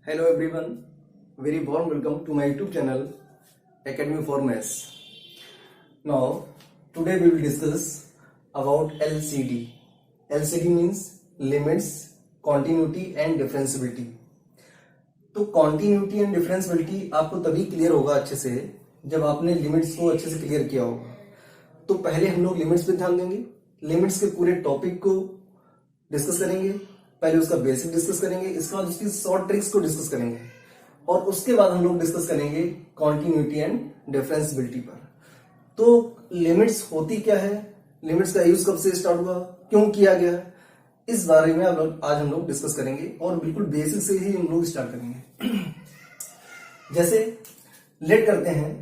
Hello everyone, very warm welcome to my YouTube channel Academy for Maths. Now, today we will discuss about LCD. LCD means limits, continuity and differentiability. तो continuity and differentiability आपको तभी clear होगा अच्छे से जब आपने limits को अच्छे से क्लियर किया होगा. तो पहले हम लोग लिमिट्स पे ध्यान देंगे. लिमिट्स के पूरे टॉपिक को डिस्कस करेंगे. पहले उसका बेसिक डिस्कस करेंगे, इसके बाद उसकी शॉर्ट ट्रिक्स को डिस्कस करेंगे और उसके बाद हम लोग डिस्कस करेंगे कॉन्टिन्यूटी एंड डिफरेंशियबिलिटी पर. तो लिमिट्स होती क्या है, लिमिट्स का यूज कब से स्टार्ट हुआ, क्यों किया गया, इस बारे में आज हम लोग डिस्कस करेंगे और बिल्कुल बेसिक से ही हम लोग स्टार्ट करेंगे. जैसे लेट करते हैं,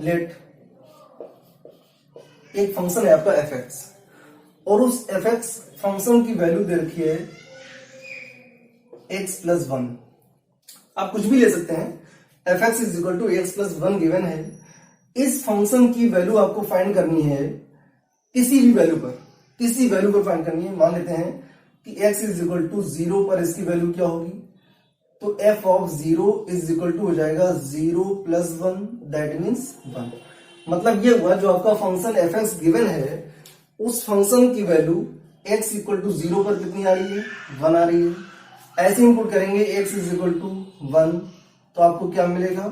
लेट एक फंक्शन है आपका एफ एक्स और उस एफ एक्स फंक्शन की वैल्यू दे रखी है एक्स प्लस वन. आप कुछ भी ले सकते हैं. F x is equal to x plus one given है. इस फंक्शन की वैल्यू आपको फाइंड करनी है किसी भी वैल्यू पर, किसी वैल्यू पर फाइंड करनी है. मान लेते हैं कि x is equal to zero पर इसकी वैल्यू क्या होगी, तो f of zero is equal to हो जाएगा zero plus one, that means one. मतलब ये हुआ जो आपका फंक्शन एफ एक्स गिवन है उस फंक्शन की value x equal to zero पर कितनी आ रही है, वन आ रही है. ऐसे इनपुट करेंगे x is equal to one, तो आपको क्या मिलेगा,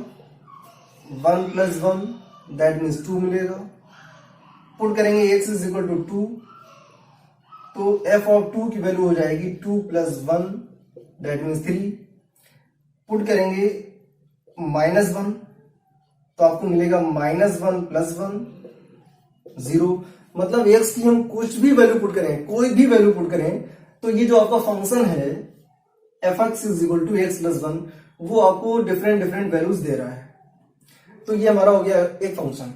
one plus one, that means two मिलेगा. पुट करेंगे x is equal to two, तो f ऑफ टू की वैल्यू हो जाएगी two plus one, that means three. Put करेंगे माइनस वन, तो आपको मिलेगा minus one plus one, zero. मतलब x की हम कुछ भी वैल्यू पुट करें, कोई भी वैल्यू पुट करें, तो ये जो आपका फंक्शन है f x is equal to x plus one, वो आपको डिफरेंट डिफरेंट वैल्यूज दे रहा है. तो ये हमारा हो गया एक फंक्शन.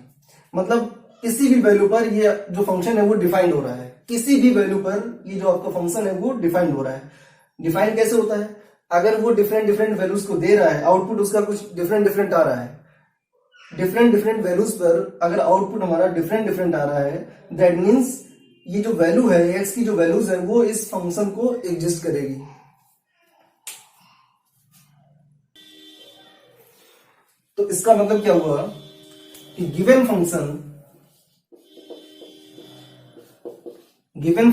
मतलब किसी भी वैल्यू पर ये जो फंक्शन है वो डिफाइंड हो रहा है. किसी भी वैल्यू पर ये जो आपका फंक्शन है वो डिफाइंड हो रहा है. डिफाइंड कैसे होता है, अगर वो डिफरेंट डिफरेंट वैल्यूज को दे रहा है, आउटपुट उसका कुछ डिफरेंट डिफरेंट आ रहा है, डिफरेंट डिफरेंट वैल्यूज पर अगर आउटपुट हमारा डिफरेंट डिफरेंट आ रहा है, दैट मीन्स ये जो वैल्यू है एक्स की जो वैल्यूज है वो इस फंक्शन को एग्जिस्ट करेगी. तो इसका मतलब क्या हुआ कि given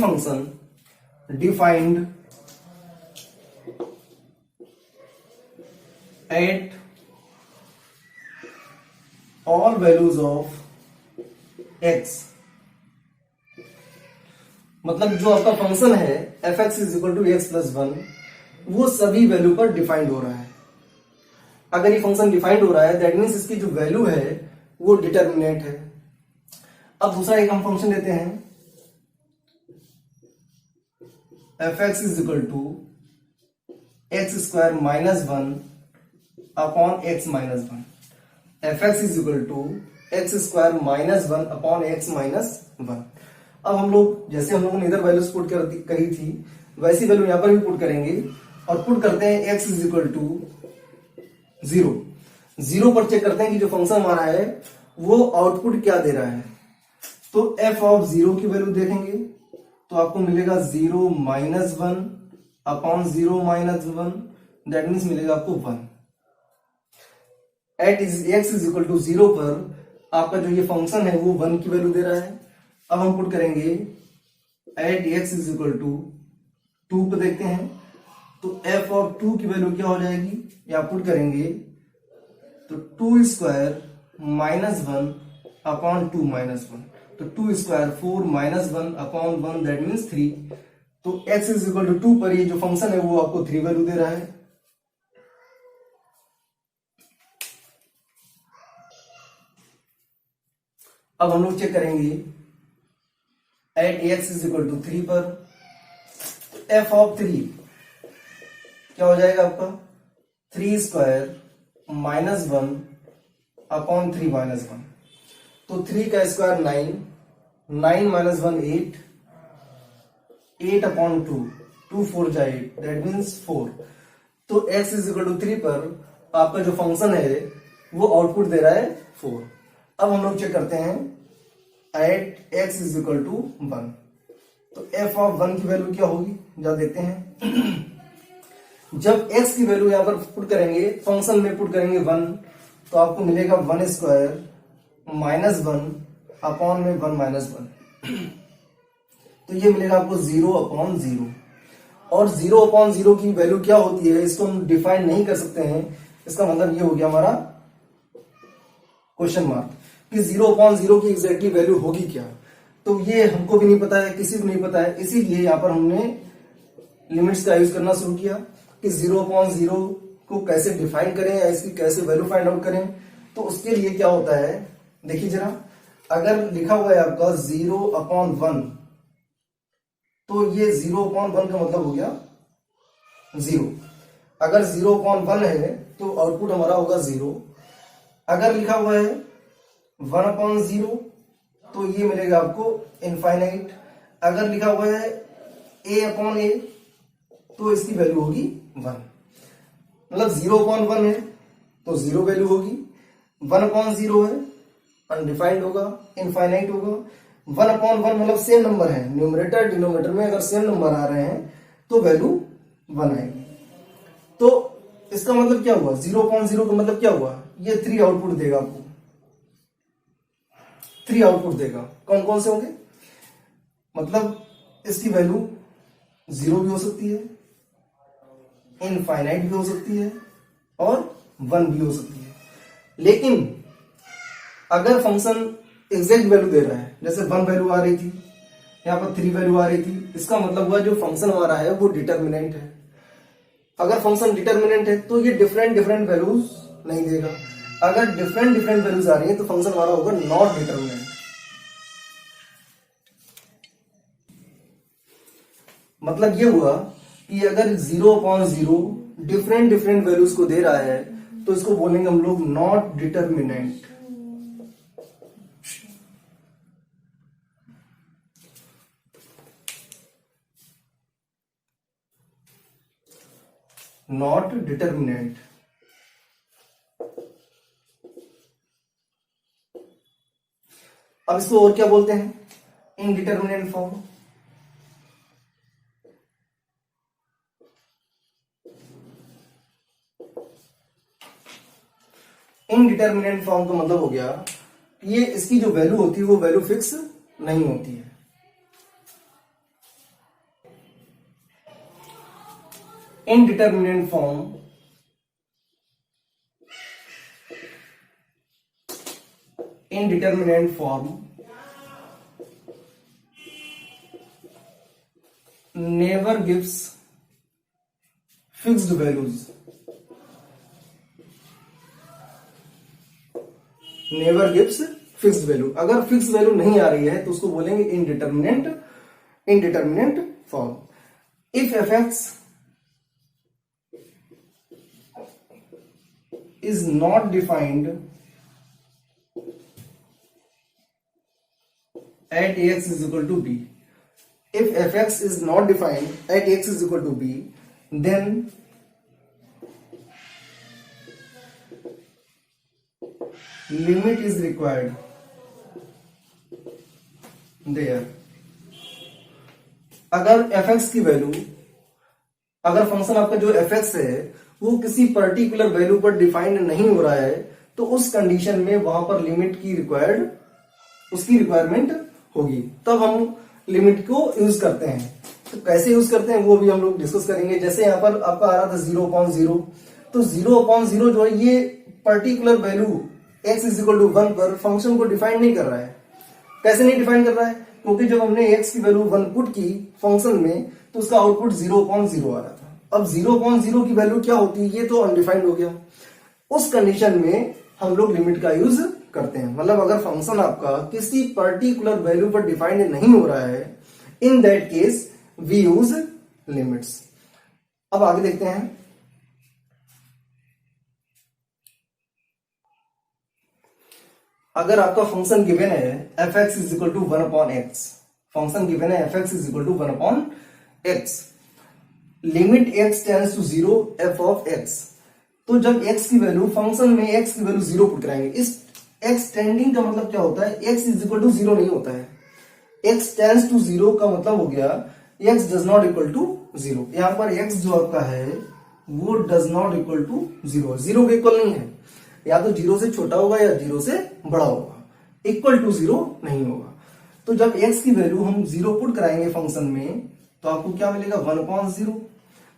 function defined at all values of x. मतलब जो आपका फंक्शन है f x is equal to x plus one, वो सभी वैल्यू पर डिफाइंड हो रहा है. अगर ये फंक्शन डिफाइंड हो रहा है दैट मीन्स इसकी जो वैल्यू है वो डिटर्मिनेंट है. अब दूसरा एक हम फंक्शन लेते हैं f x is equal to x square minus one upon x minus one. F x is equal to x square minus one upon x minus one. अब हम लोग जैसे हम लोगों ने इधर वैल्यूज पुट करी थी वैसी वैल्यू यहां पर भी पुट करेंगे और पुट करते हैं x is equal to zero. Zero पर चेक करते हैं कि जो फंक्शन हमारा है वो आउटपुट क्या दे रहा है. तो एफ ऑफ जीरो की वैल्यू देखेंगे तो आपको मिलेगा zero minus one upon zero minus one, that means मिलेगा आपको one. At x is equal to zero पर आपका जो ये फंक्शन है वो वन की वैल्यू दे रहा है. अब हम पुट करेंगे at x is equal to two पे देखते हैं तो एफ ऑफ टू की वैल्यू क्या हो जाएगी, या पुट करेंगे तो two square minus one upon two minus one, तो two square four minus one upon one, that means three. तो x is equal to two पर ये जो फंक्शन है वो आपको थ्री वैल्यू दे रहा है. अब हम लोग चेक करेंगे at x is equal to three पर एफ ऑफ थ्री क्या हो जाएगा आपका, three square minus one upon three minus one. तो थ्री का square nine, nine minus one eight, eight upon two, two four जा एट, दैट मीन्स फोर. तो x is equal to three पर आपका जो फंक्शन है वो आउटपुट दे रहा है फोर. अब हम लोग चेक करते हैं at x is equal to one. तो एफ ऑफ 1 की वैल्यू क्या होगी, जरा देखते हैं। जब x की वैल्यू यहां पर पुट करेंगे, फंक्शन में पुट करेंगे 1, तो आपको मिलेगा 1 स्क्वायर माइनस 1 अपॉन में 1 माइनस 1। तो ये मिलेगा आपको 0/0। और 0/0 की वैल्यू क्या होती है इसको हम डिफाइन नहीं कर सकते हैं। इसका मतलब ये हो गया हमारा क्वेश्चन मार्क कि 0/0 की एग्जैक्टली वैल्यू होगी क्या। तो ये हमको भी नहीं पता है, किसी को नहीं पता है, इसीलिए यहां पर हमने लिमिट्स का यूज करना शुरू किया कि 0/0 को कैसे डिफाइन करें या इसकी कैसे वैल्यू फाइंड आउट करें। तो उसके लिए क्या होता है, देखिए जरा, अगर लिखा हुआ है आपका 0/1, तो ये 0/1 का मतलब हो गया 0। अगर 0/1 है तो आउटपुट हमारा होगा 0। अगर लिखा हुआ है 1/0 तो ये मिलेगा आपको इनफाइनाइट। अगर लिखा हुआ है a/a तो इसकी वैल्यू होगी 1। मतलब 0/1 है तो 0 वैल्यू होगी, 1/0 है अनडिफाइंड होगा, इनफाइनाइट होगा। 1/1 मतलब सेम नंबर है, न्यूमरेटर डिनोमिनेटर में अगर सेम नंबर आ रहे हैं तो वैल्यू 1 आएगी। तो इसका मतलब क्या हुआ, 0/0 का मतलब क्या हुआ, ये 3 आउटपुट देगा आपको, 3 आउटपुट देगा। कौन कौन से होंगे, मतलब इसकी वैल्यू 0 भी हो सकती है, इनफाइनाइट भी हो सकती है और 1 भी हो सकती है। लेकिन अगर फंक्शन एग्जैक्ट वैल्यू दे रहा है, जैसे 1 वैल्यू आ रही थी, यहां पर 3 वैल्यू आ रही थी, इसका मतलब हुआ जो फंक्शन हमारा है वो डिटर्मिनेंट है। अगर फंक्शन डिटर्मिनेंट है तो ये डिफरेंट डिफरेंट वैल्यूज नहीं देगा। अगर डिफरेंट डिफरेंट वैल्यूज आ रही है तो फंक्शन हमारा होगा नॉट डिटर्मिनेंट। मतलब ये हुआ कि अगर 0/0 डिफरेंट डिफरेंट वैल्यूज को दे रहा है तो इसको बोलेंगे हम लोग नॉट डिटर्मिनेंट। Not determinant. अब इसको और क्या बोलते हैं, इनडिटर्मिनेंट फॉर्म। इनडिटर्मिनेंट फॉर्म का मतलब हो गया कि ये इसकी जो वैल्यू होती है वो वैल्यू फिक्स नहीं होती है। Indeterminate form never gives fixed values, never gives fixed value। अगर फिक्स वैल्यू नहीं आ रही है तो उसको बोलेंगे indeterminate form. If fx is not defined at ax is equal to b, if fx is not defined at x is equal to b, then limit is required there। अगर fx की value, अगर function आपका जो fx है वो किसी particular value पर defined नहीं हो रहा है तो उस कंडीशन में वहां पर लिमिट की उसकी रिक्वायरमेंट होगी, तब हम लिमिट को यूज करते हैं। तो कैसे यूज करते हैं वो भी हम लोग डिस्कस करेंगे। जैसे यहां पर आपका आ रहा था 0/0, तो 0/0 जो है ये particular value x is equal to 1 पर फंक्शन को डिफाइन नहीं कर रहा है। कैसे नहीं डिफाइन कर रहा है, क्योंकि जब हमने x की वैल्यू 1 पुट की फंक्शन में तो उसका आउटपुट 0/0 आ रहा था। अब 0/0 की वैल्यू क्या होती है, ये तो अनडिफाइंड हो गया। उस कंडीशन में हम लोग लिमिट का यूज करते हैं। मतलब अगर फंक्शन आपका किसी पर्टिकुलर वैल्यू पर डिफाइंड नहीं हो रहा है, in that case we use limits. अब आगे देखते हैं। अगर आपका फंक्शन गिवन है fx is equal to 1/x, function given है fx is equal to 1/x, limit x tends to 0 f of x, तो जब x की वैल्यू, फंक्शन में x की वैल्यू 0 पुट कराएंगे। इस x टेंडिंग का मतलब क्या होता है, x इज इक्वल टू 0 नहीं होता है। x टेंस टू जीरो का मतलब हो गया x does not equal to zero. यहां पर x जो आपका है वो does not equal to zero, zero के इक्वल नहीं है, या तो जीरो से छोटा होगा या जीरो से बड़ा होगा, इक्वल टू जीरो नहीं होगा। तो जब x की वैल्यू हम जीरो पुट कराएंगे फंक्शन में तो आपको क्या मिलेगा 1/0,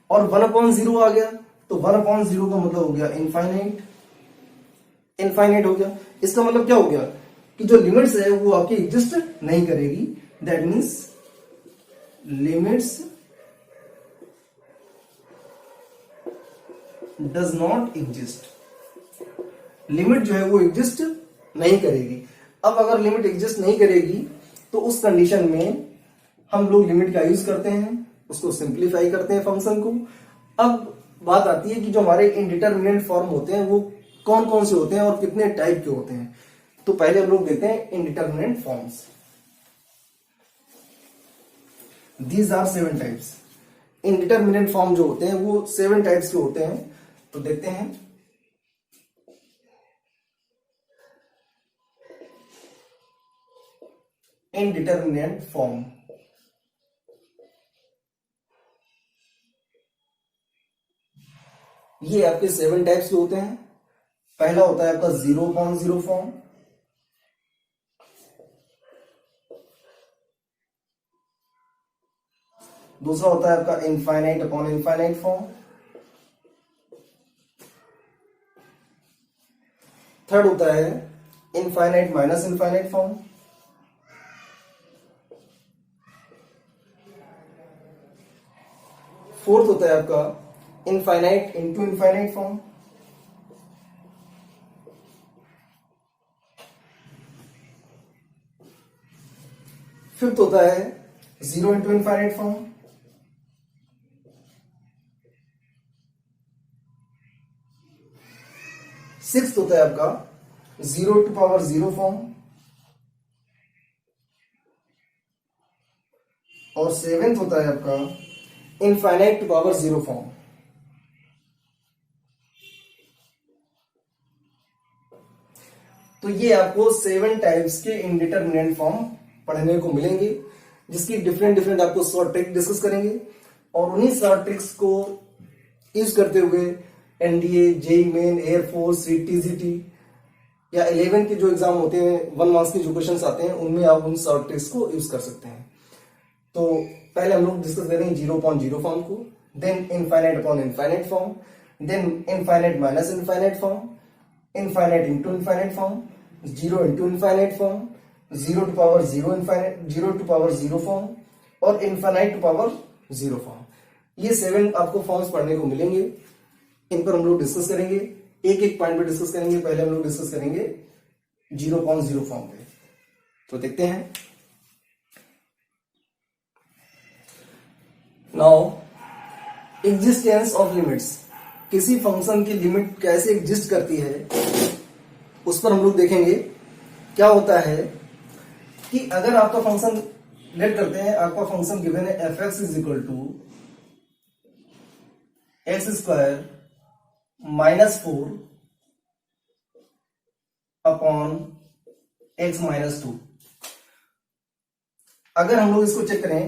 और 1/0 आ गया तो 1/0 का मतलब हो गया इनफाइनाइट, इनफाइनाइट हो गया। इसका मतलब क्या हो गया कि जो लिमिट्स है वो आपकी एग्जिस्ट नहीं करेगी, that means limits does not exist, limit जो है वो एग्जिस्ट नहीं करेगी। अब अगर लिमिट एग्जिस्ट नहीं करेगी तो उस कंडीशन में हम लोग लिमिट का यूज करते हैं, उसको सिंप्लीफाई करते हैं फंक्शन को। अब बात आती है कि जो हमारे इनडिटरमिनेट फॉर्म होते हैं वो कौन कौन से होते हैं और कितने टाइप के होते हैं। तो पहले हम लोग देखते हैं indeterminate forms. These are 7 types. Indeterminate form जो होते हैं वो 7 टाइप्स के होते हैं। तो देखते हैं। इनडिटरमिनेट फॉर्म, ये आपके 7 टाइप्स के होते हैं। पहला होता है आपका 0/0 फॉर्म, दूसरा होता है आपका infinite upon infinite form, third होता है infinite minus infinite form, fourth होता है आपका infinite into infinite form, fifth होता है 0 इंटू इनफाइनाइट फॉर्म, सिक्स्थ होता है आपका 0 फॉर्म, और सेवेंथ होता है आपका इनफाइनाइट टू पावर 0 फॉर्म। तो ये आपको 7 टाइप्स के इनडिटरमिनेट फॉर्म पढ़ने को मिलेंगे, जिसकी डिफरेंट डिफरेंट आपको शॉर्ट ट्रिक डिस्कस करेंगे, और उन्हीं शॉर्ट ट्रिक्स को यूज करते हुए एनडीए, जेई मेन, एयरफोर्स, सीटीजीटी या 11 के जो एग्जाम होते हैं 1 मार्क्स के जो क्वेश्चंस आते हैं उनमें आप उन शॉर्ट ट्रिक्स को यूज कर सकते हैं। तो पहले हम लोग डिस्कस करेंगे 0/0 फॉर्म को, then infinite upon infinite form, then infinite minus infinite form, infinite into infinite form, 0 into infinite form, 0 to power 0 infinite, 0 to power 0 form, और इनफाइनाइट टू पावर 0 फॉर्म। ये 7 आपको फॉर्म्स पढ़ने को मिलेंगे, इन पर हम लोग डिस्कस करेंगे, एक एक पॉइंट पे डिस्कस करेंगे। पहले हम लोग डिस्कस करेंगे 0/0 फॉर्म पे। तो देखते हैं। नाउ एग्जिस्टेंस ऑफ लिमिट्स, किसी फंक्शन की लिमिट कैसे एग्जिस्ट करती है उस पर हम लोग देखेंगे। क्या होता है कि अगर आपका फंक्शन लेट करते हैं, आपका फंक्शन गिवन है f(x) is equal to x² -4 upon x -2। अगर हम लोग इसको चेक करें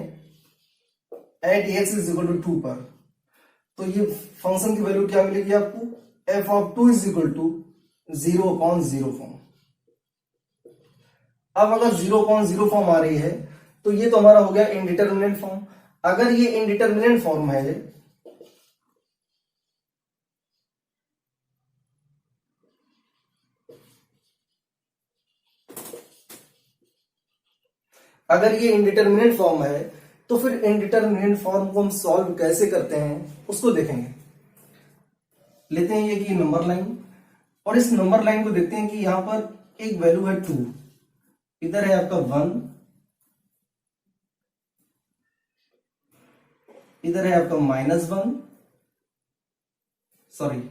at x is equal to 2 पर, तो ये फंक्शन की वैल्यू क्या मिलेगी आपको, f(2) is equal to 0/0 form. अब अगर 0/0 फॉर्म आ रही है तो ये तो हमारा हो गया इनडिटरमिनेट फॉर्म। अगर ये इनडिटरमिनेट फॉर्म है, अगर ये इनडिटरमिनेट फॉर्म है तो फिर इनडिटरमिनेट फॉर्म को हम सॉल्व कैसे करते हैं उसको देखेंगे। लेते हैं ये कि नंबर लाइन, और इस नंबर लाइन को देखते हैं कि यहां पर एक वैल्यू है 2, इधर है आपका 1, इधर है आपका -1, सॉरी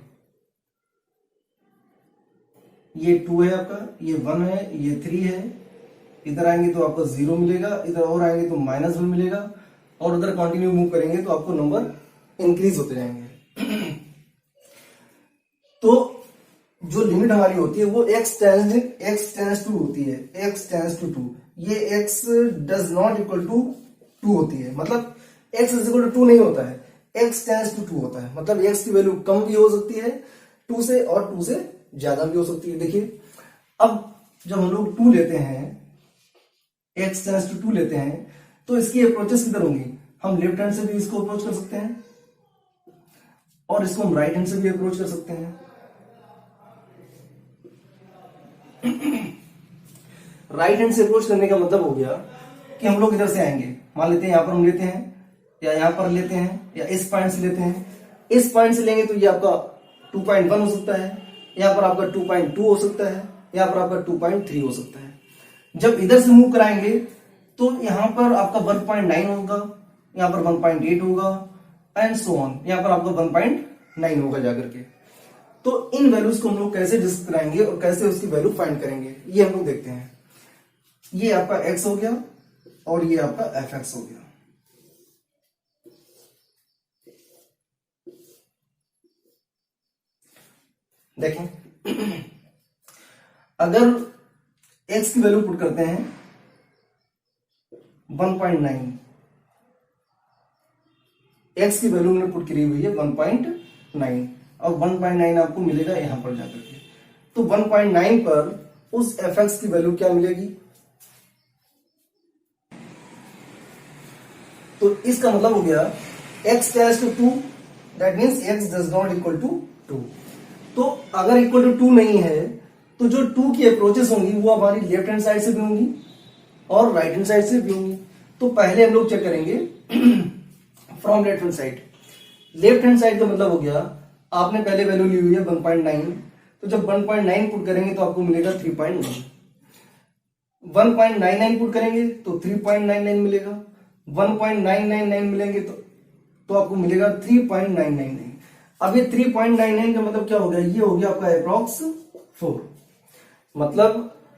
ये 2 है आपका, ये 1 है, ये 3 है, इधर आएंगे तो आपको 0 मिलेगा, इधर और आएंगे तो -1 मिलेगा, और उधर कंटिन्यू मूव करेंगे तो आपको नंबर इंक्रीज होते जाएंगे। तो जो लिमिट हमारी होती है वो x टेंस टू होती है, x टेंस टू 2। ये x does not equal to 2 होती है, मतलब x इज इक्वल टू 2 नहीं होता है, x टेंड्स टू 2 होता है, मतलब x की वैल्यू कम भी हो सकती है 2 से और 2 से ज्यादा भी हो सकती है। देखिए अब जब हम लोग 2 लेते हैं, x टेंड्स टू 2 लेते हैं, तो इसकी अप्रोचेस किधर होंगी, हम लेफ्ट हैंड से भी इसको अप्रोच कर सकते हैं और इसको हम राइट हैंड से भी अप्रोच कर सकते हैं। राइट हैंड से अप्रोच करने का मतलब हो गया कि हम लोग इधर से आएंगे, मान लेते हैं यहां पर हम लेते हैं या यहां पर लेते हैं या इस पॉइंट से लेते हैं, इस पॉइंट से लेंगे तो ये आपका 2.1 हो सकता है, यहां पर आपका 2.2 हो सकता है, यहां पर आपका 2.3 हो सकता है। जब इधर से मूव कराएंगे तो यहां पर आपका 1.9 होगा, यहां पर 1.8 होगा एंड सो ऑन, यहां पर आपका 1.9 होगा जाकर के। तो इन वैल्यूज को हम लोग कैसे डिस्कस कराएंगे और कैसे उसकी वैल्यू फाइंड करेंगे, ये हम लोग देखते हैं। ये आपका x हो गया और ये आपका fx हो गया। देखें अगर x की वैल्यू पुट करते हैं 1.9, x की वैल्यू मैंने पुट करी हुई है 1.9 और 1.9 आपको मिलेगा यहां पर जाकर के, तो 1.9 पर उस fx की वैल्यू क्या मिलेगी, तो इसका मतलब हो गया x tends to 2, that means x does not equal to 2। तो अगर इक्वल टू 2 नहीं है तो जो 2 की अप्रोचेस होंगी वो हमारी लेफ्ट हैंड साइड से भी होंगी और राइट हैंड साइड से भी होंगी। तो पहले हम लोग चेक करेंगे from left hand side. Left hand side का मतलब हो गया आपने पहले वैल्यू ली हुई है 1.9, तो जब 1.9 पुट करेंगे तो आपको मिलेगा 3.9, 1.99 पुट करेंगे तो 3.99 मिलेगा, 1.999 मिलेंगे तो आपको मिलेगा 3.999। अब ये 3.99 का मतलब क्या हो गया, ये हो गया आपका अप्रॉक्स 4, मतलब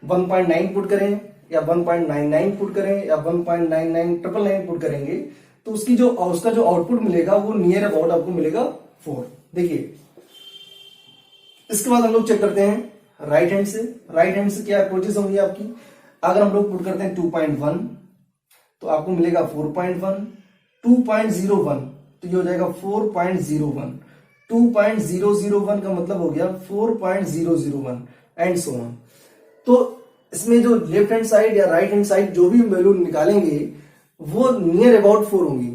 1.9 पुट करें या 1.99 पुट करें या 1.9999 पुट करेंगे तो उसका जो आउटपुट मिलेगा वो नियर अबाउट आपको मिलेगा 4। देखिए इसके बाद हम लोग चेक करते हैं राइट हैंड से। राइट हैंड से क्या अप्रोचेस होंगी आपकी, अगर हम लोग पुट करते हैं 2.1 तो आपको मिलेगा 4.1, 2.01 तो ये हो जाएगा 4.01, 2.001 का मतलब हो गया 4.001 एंड सो ऑन। तो इसमें जो लेफ्ट हैंड साइड या राइट हैंड साइड जो भी वैल्यू निकालेंगे वो नियर अबाउट 4 होंगी,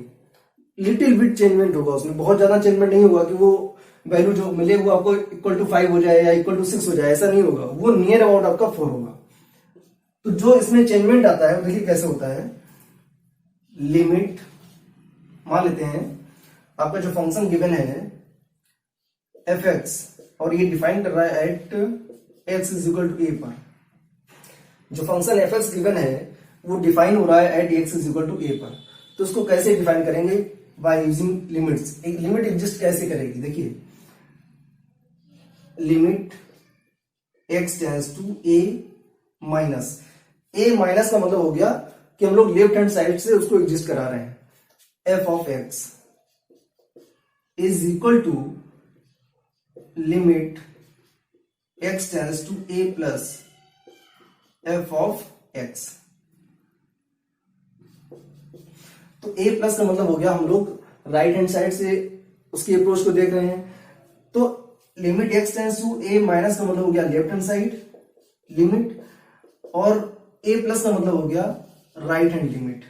लिटिल बिट चेंजमेंट होगा उसमें, बहुत ज्यादा चेंजमेंट नहीं होगा कि वो वैल्यू जो मिले वो आपको इक्वल टू 5 हो जाए या इक्वल टू 6 हो जाए, ऐसा नहीं होगा, वो नियर अबाउट आपका 4 होगा। तो जो इसमें चेंजमेंट आता है देखिए कैसे होता है, लिमिट मान लेते हैं आपका जो फंक्शन गिवन है fx और ये डिफाइन कर रहा है at x is equal to a पर, जो फंक्शन fx गिवन है वो डिफाइन हो रहा है at x is equal to a पर। तो उसको कैसे डिफाइन करेंगे, बाय यूजिंग लिमिट्स। एक लिमिट एग्जिस्ट कैसे करेगी, देखिए limit x tends to a minus, a minus का मतलब हो गया कि हम लोग लेफ्ट हैंड साइड से उसको एग्जिस्ट करा रहे हैं, f of x is equal to limit x tends to a plus f of x। तो a प्लस का मतलब हो गया हम लोग राइट हैंड साइड से उसकी अप्रोच को देख रहे हैं, तो limit x tends to a minus का मतलब हो गया लेफ्ट हैंड साइड लिमिट, और a प्लस का मतलब हो गया राइट हैंड लिमिट।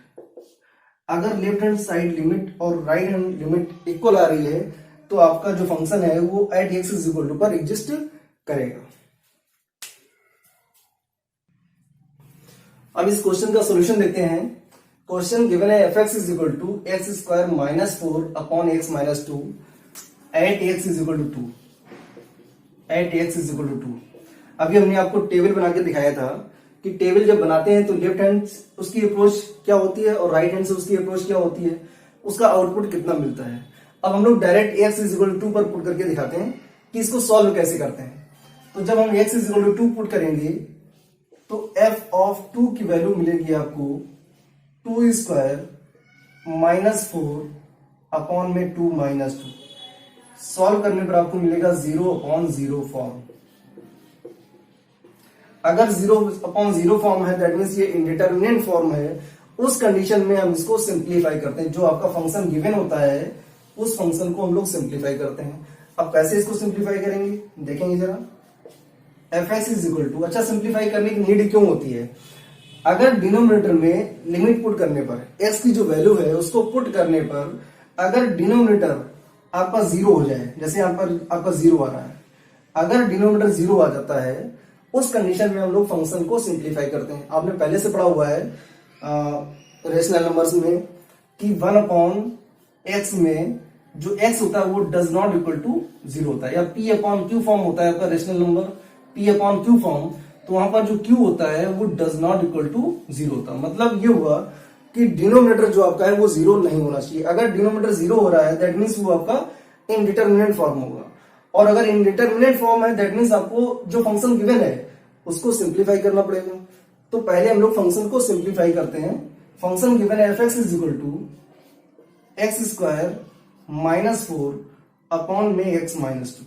अगर लेफ्ट हैंड साइड लिमिट और राइट हैंड लिमिट इक्वल आ रही है तो आपका जो फंक्शन है वो at x is equal to पर एग्जिस्ट करेगा। अब इस क्वेश्चन का सॉल्यूशन देखते हैं। क्वेश्चन गिवन है fx is equal to x square minus 4 upon x minus 2 at x is equal to 2, at x is equal to 2। अभी हमने आपको टेबल बना के दिखाया था कि टेबल जब बनाते हैं तो लेफ्ट हैंड उसकी अप्रोच क्या होती है और राइट हैंड से उसकी अप्रोच क्या होती है, उसका आउटपुट कितना मिलता है। अब हम लोग direct x is equal to 2 पर पुट करके दिखाते हैं कि इसको सॉल्व कैसे करते हैं। तो जब हम x is equal to 2 put करेंगे तो f ऑफ 2 की वैल्यू मिलेगी आपको 2 स्क्वायर माइनस 4 अपॉन में 2 माइनस 2। सॉल्व करने पर आपको मिलेगा 0 अपॉन 0 फॉर्म। अगर 0/0 फॉर्म है दैट मीन्स ये इंडिटरमिनेंट फॉर्म है, उस कंडीशन में हम इसको सिंप्लीफाई करते हैं। जो आपका फंक्शन गिवन होता है उस फंक्शन को हम लोग सिंप्लीफाई करते हैं। अब कैसे इसको सिंप्लीफाई करेंगे देखेंगे जरा। fx इज इक्वल टू, अच्छा सिंप्लीफाई करने की नीड क्यों होती है? अगर डिनोमिनेटर में लिमिट पुट करने पर x की जो वैल्यू है उसको पुट करने पर अगर डिनोमिनेटर आपका 0 हो जाए, जैसे यहाँ पर आपका 0 आ रहा है, अगर डिनोमिनेटर 0 आ जाता है उस कंडीशन में हम लोग फंक्शन को सिंप्लीफाई करते हैं। आपने पहले से पढ़ा हुआ है रेशनल नंबर्स में कि 1/x में जो x होता है वो डज नॉट इक्वल टू 0 होता है, या p/q फॉर्म होता है आपका रेशनल नंबर p/q फॉर्म, तो वहां पर जो q होता है वो डज नॉट इक्वल टू 0 होता है। मतलब ये हुआ कि डिनोमिनेटर जो आपका है वो 0 नहीं होना चाहिए। अगर डिनोमिनेटर 0 हो रहा है दैट मीन्स वो आपका इनडिटरमिनेंट फॉर्म होगा, और अगर इनडिटरमिनेंट फॉर्म है दैट मीन्स आपको जो फंक्शन गिवन है उसको सिंप्लीफाई करना पड़ेगा। तो पहले हम लोग फंक्शन को सिंप्लीफाई करते हैं। फंक्शन गिवन है fx is equal to x square minus 4 upon में x माइनस 2।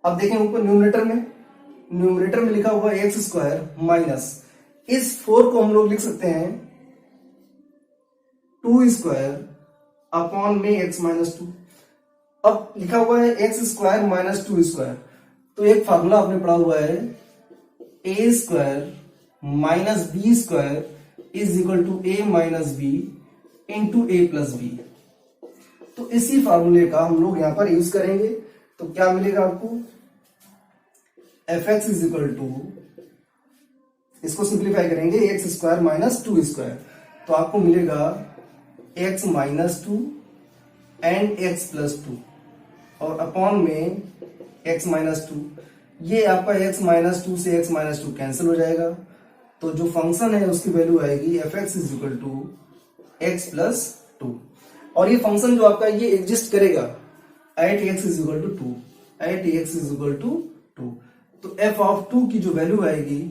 अब देखें ऊपर न्यूमरेटर में लिखा हुआ है x स्क्वायर माइनस, इस 4 को हम लोग लिख सकते हैं 2 स्क्वायर अपॉन में x माइनस 2। अब लिखा हुआ है x स्क्वायर माइनस 2 स्क्वायर, तो एक फार्मूला आपने पढ़ा हुआ है a square minus b square is equal to a minus b into a plus b. तो इसी फार्मूले का हम लोग यहां पर यूज करेंगे। तो क्या मिलेगा आपको? fx इज इक्वल टू, इसको सिंप्लीफाई करेंगे x स्क्वायर माइनस 2 स्क्वायर, तो आपको मिलेगा x minus 2 and x plus 2 और अपॉन में x माइनस 2। ये आपका x माइनस 2 से x माइनस 2 कैंसिल हो जाएगा, तो जो फंक्शन है उसकी वैल्यू आएगी fx is equal to x plus 2। और ये फंक्शन जो आपका ये एग्जिस्ट करेगा at x is equal to 2, at x is equal to 2। तो f ऑफ 2 की जो वैल्यू आएगी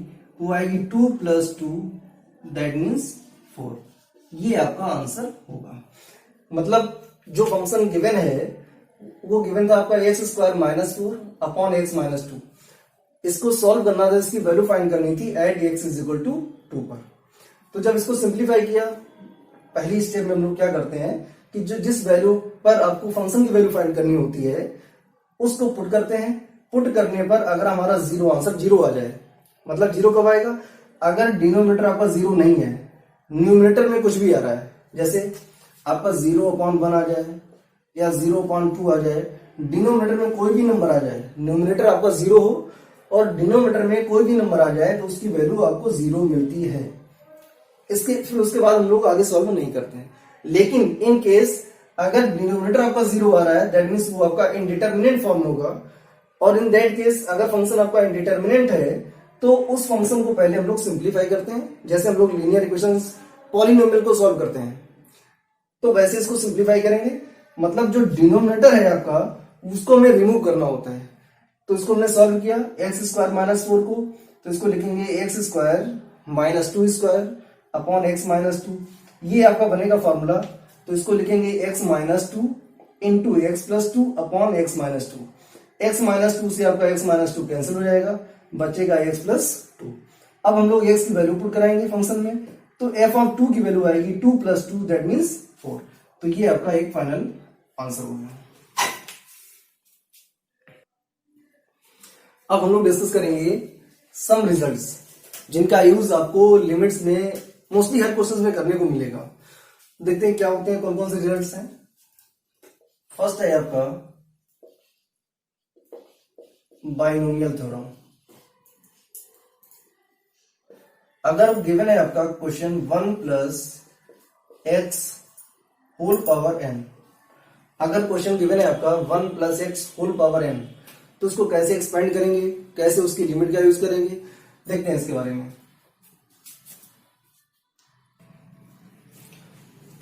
वो आएगी 2 प्लस 2 दैट मीन्स 4। ये आपका आंसर होगा। मतलब जो फंक्शन गिवन है वो गिवन था आपका x square minus 4 upon x minus 2। इसको सॉल्व करना था, इसकी वैल्यू फाइंड करनी थी at x is equal to 2 पर। तो जब इसको सिंप्लीफाई किया, पहली स्टेप में हम लोग क्या करते हैं कि जो जिस वैल्यू पर आपको फंक्शन की वैल्यू फाइंड करनी होती है उसको पुट करते हैं। पुट करने पर अगर हमारा आंसर 0 आ जाए, मतलब 0 कब आएगा? अगर डिनोमिनेटर आपका 0 नहीं है, न्यूमिनेटर में कुछ भी आ रहा है, जैसे आपका 0/1 आ जाए या 0/2 आ जाए, डिनोमिनेटर में कोई भी नंबर आ जाए, न्यूमिनेटर आपका 0 हो और डिनोमिनेटर में कोई भी नंबर आ जाए तो उसकी वैल्यू आपको 0 मिलती है। फिर उसके बाद हम लोग आगे सॉल्व नहीं करते हैं। लेकिन इन केस अगर डिनोमिनेटर आपका 0 आ रहा है दैट मीन्स वो आपका इनडिटरमिनेंट फॉर्म होगा, और इन दैट केस अगर फंक्शन आपका इनडिटरमिनेंट है तो उस फंक्शन को पहले हम लोग सिंप्लीफाई करते हैं, जैसे हम लोग लीनियर इक्वेशंस पॉलिनोमियल को सॉल्व करते हैं तो वैसे इसको सिंप्लीफाई करेंगे। मतलब जो डिनोमिनेटर है आपका उसको हमें रिमूव करना होता है। तो इसको हमने सॉल्व किया x स्क्वायर माइनस 4 को, तो इसको लिखेंगे x square minus 2 square upon x minus 2। ये आपका बनेगा फॉर्मूला, तो इसको लिखेंगे x minus 2 into x plus 2 upon x minus 2। x minus 2 से आपका x माइनस 2 कैंसिल हो जाएगा, बचेगा x प्लस 2। अब हम लोग x की वैल्यू पुट कराएंगे फंक्शन में, तो f ऑफ 2 की वैल्यू आएगी 2 प्लस 2 दैट मीन्स 4। तो ये आपका एक फाइनल आंसर होगा। अब हम लोग डिस्कस करेंगे सम रिजल्ट्स जिनका यूज आपको लिमिट्स में मोस्टली हर क्वेश्चन में करने को मिलेगा। देखते हैं क्या होते हैं, कौन कौन से रिजल्ट्स हैं। फर्स्ट है आपका बाइनोमियल थ्योरम। अगर गिवन है आपका question 1 plus x whole power n, अगर क्वेश्चन गिवन है आपका 1 plus x whole power n, तो उसको कैसे एक्सपेंड करेंगे, कैसे उसकी लिमिट का यूज करेंगे, देखते हैं इसके बारे में।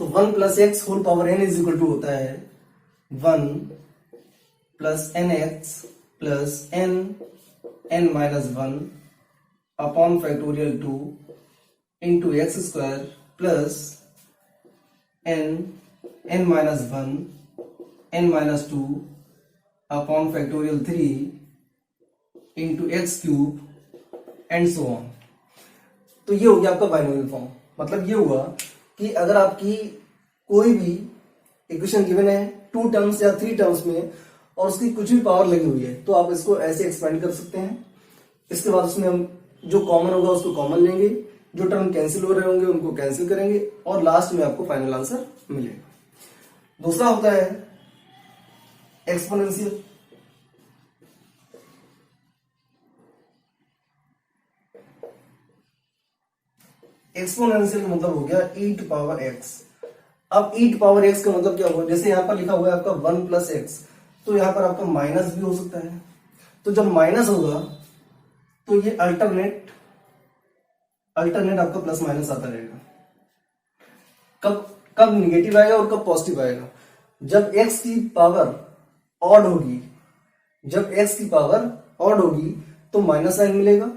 तो 1 plus x whole power n is equal to होता है 1 plus n x plus n minus 1 upon factorial 2 into x square plus n minus 1 n minus 2 upon factorial 3 into x cube and so on. तो ये हो गया आपका binomial form. मतलब ये हुआ कि अगर आपकी कोई भी इक्वेशन गिवन है 2 टर्म्स या 3 टर्म्स में और उसकी कुछ भी पावर लगी हुई है तो आप इसको ऐसे एक्सपेंड कर सकते हैं। इसके बाद उसमें हम जो कॉमन होगा उसको कॉमन लेंगे, जो टर्म कैंसिल हो रहे होंगे उनको कैंसिल करेंगे और लास्ट में आपको फाइनल आंसर मिलेगा। दूसरा होता है एक्सपोनेंशियल। एक्सपोनेंशियल का मतलब हो गया e टू पावर x। अब e टू पावर x का मतलब क्या होगा, जैसे यहां पर लिखा हुआ है आपका 1 प्लस एक्स, तो यहां पर आपका माइनस भी हो सकता है। तो जब माइनस होगा तो ये अल्टरनेट आपका प्लस माइनस आता रहेगा। कब कब निगेटिव आएगा और कब पॉजिटिव आएगा, जब x की पावर ऑड होगी। जब x की पावर ऑड होगी तो माइनस साइन मिलेगा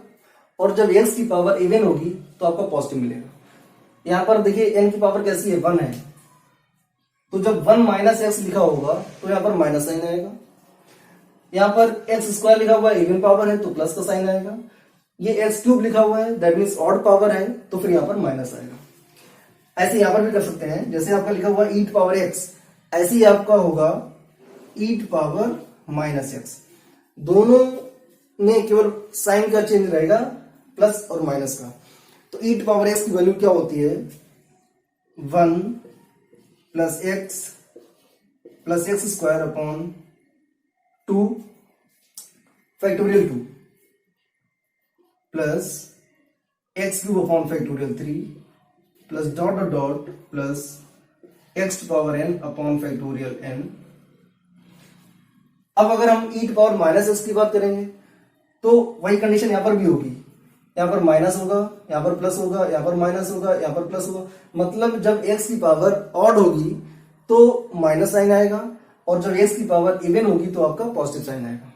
और जब x की पावर इवन होगी तो आपका पॉजिटिव मिलेगा। यहां पर देखिए n की पावर कैसी है, 1 है, तो जब 1 माइनस एक्स लिखा होगा तो यहां पर माइनस साइन आएगा। यहां पर एक्स स्क्वायर लिखा हुआ है, इवन पावर है तो प्लस का साइन आएगा। ये एक्स क्यूब लिखा हुआ है दैट मीन्स ऑड पावर है तो फिर यहां पर माइनस आएगा। ऐसे यहां पर भी कर सकते हैं, जैसे आपका लिखा हुआ e टू पावर एक्स, ऐसे ही आपका होगा e to power minus x. दोनों में केवल साइन का चेंज रहेगा, प्लस और माइनस का। तो e टू पावर एक्स की वैल्यू क्या होती है, 1 plus x square upon 2 factorial 2 plus x cube upon factorial 3 plus dot dot dot plus x to power n upon factorial n। अब अगर हम e to power minus x की बात करेंगे तो वही कंडीशन यहां पर भी होगी। यहां पर माइनस होगा, यहां पर प्लस होगा, यहां पर माइनस होगा, यहां पर प्लस होगा। मतलब जब x की पावर ऑड होगी तो माइनस साइन आएगा और जब x की पावर इवन होगी तो आपका पॉजिटिव साइन आएगा।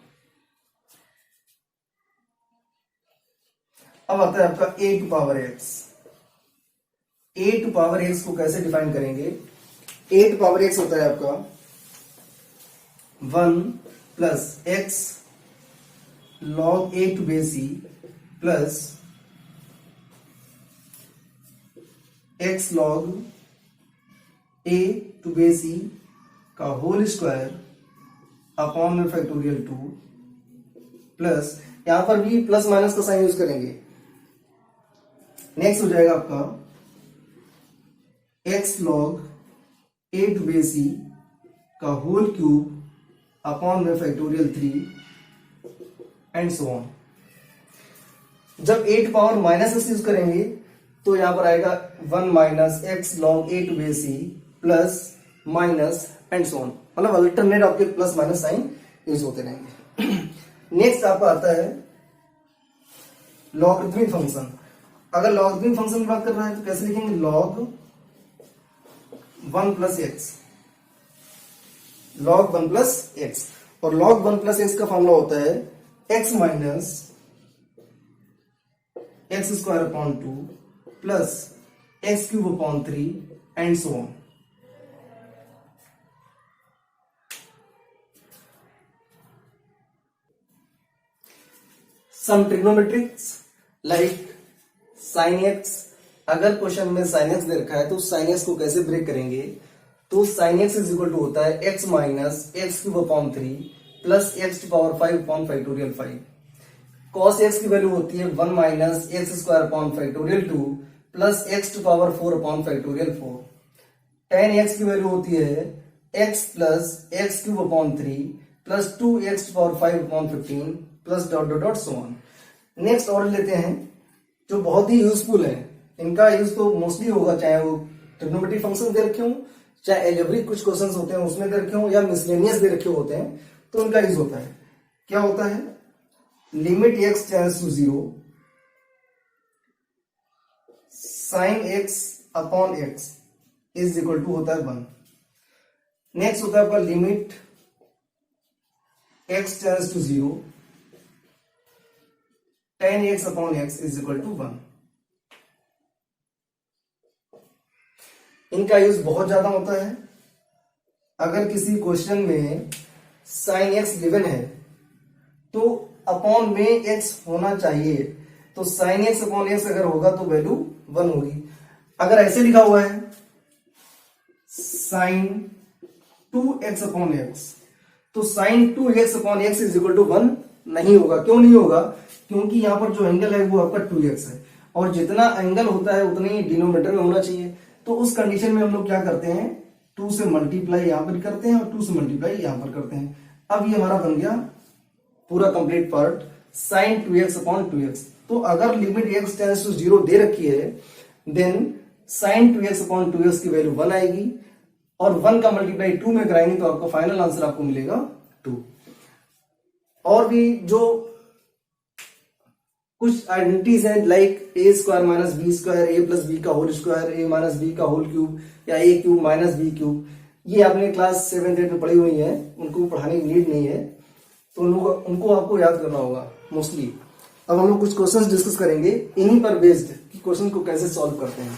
अब आता है आपका a to power x। a to power x को कैसे डिफाइन करेंगे, a टू पावर x होता है आपका 1 plus x log a to base c plus x log a to base e का होल स्क्वायर अपॉन में फैक्टोरियल 2 प्लस यहां पर भी प्लस माइनस का साइन यूज करेंगे। नेक्स्ट हो जाएगा आपका x log a to base e का होल क्यूब अपॉन में फैक्टोरियल 3 एंड सो ऑन। जब a to power minus x use करेंगे तो यहां पर आएगा 1 minus x log a to base e plus minus and so on. मतलब alternate आपके प्लस माइनस साइन यूज होते रहेंगे। नेक्स्ट आपका आता है लॉगरिथमिक फंक्शन। अगर लॉगरिथमिक फंक्शन की बात कर रहा है तो कैसे लिखेंगे, log 1 plus x, log 1 plus x. और लॉग 1 प्लस एक्स का फॉर्मूला होता है x minus x square upon 2 plus x cube upon 3 and so on. Some trigonometrics like sine x. अगर क्वेश्चन में साइन एक्स दे रखा है तो साइन एक्स को कैसे ब्रेक करेंगे, तो sine x is equal to होता है x minus x cube upon 3 plus x to power 5 upon factorial 5। Cos x की वैल्यू होती है 1 minus x square upon factorial 2 plus x to power 4 upon factorial 4। Tan x की value होती है x plus x cube upon 3 plus 2 x to power 5 upon 15 plus dot dot dot so on. Next और लेते हैं जो बहुत ही useful है, इनका यूज तो मोस्टली होगा, चाहे वो ट्रिग्नोमेट्रिक फंक्शन दे रखे हो, चाहे एल्जेब्रिक कुछ क्वेश्चंस होते हैं उसमें दे रखे हो, या मिसलेनियस दे रखे होते हैं तो उनका यूज होता है। क्या होता है, limit x tends to 0 sine x upon x is equal to होता है 1। नेक्स्ट होता है आपका limit x tends to 0 tan x upon x is equal to 1। इनका यूज बहुत ज्यादा होता है। अगर किसी क्वेश्चन में साइन एक्स गिवन है तो अपॉन में एक्स होना चाहिए, तो साइन एक्स अपॉन एक्स अगर होगा तो वैल्यू 1 होगी। अगर ऐसे लिखा हुआ है साइन 2x अपॉन एक्स, तो sine 2x upon x is equal to 1 नहीं होगा। क्यों नहीं होगा? क्योंकि यहां पर जो एंगल है वो आपका 2x है, और जितना एंगल होता है उतना ही डिनोमिनेटर में होना चाहिए। तो उस कंडीशन में हम लोग क्या करते हैं, 2 से मल्टीप्लाई यहां पर करते हैं और 2 से मल्टीप्लाई यहां पर करते हैं। अब ये हमारा बन गया पूरा complete part sign 2x upon 2x। तो अगर लिमिट x टेंड्स टू 0 दे रखी है then sign 2x upon 2x की वैल्यू 1 आएगी, और 1 का मल्टीप्लाई 2 में कराएंगे तो आपका फाइनल आंसर आपको मिलेगा 2। और भी जो कुछ आइडेंटिटीज हैं like a square minus b square, a plus b का whole square, a minus b का होल क्यूब, या a cube minus b cube, ये आपने क्लास 7th 8th में पढ़ी हुई है, उनको पढ़ाने की नीड नहीं है, तो उनको आपको याद करना होगा मोस्टली। अब हम लोग कुछ क्वेश्चंस डिस्कस करेंगे इन्हीं पर बेस्ड कि क्वेश्चन को कैसे सॉल्व करते हैं।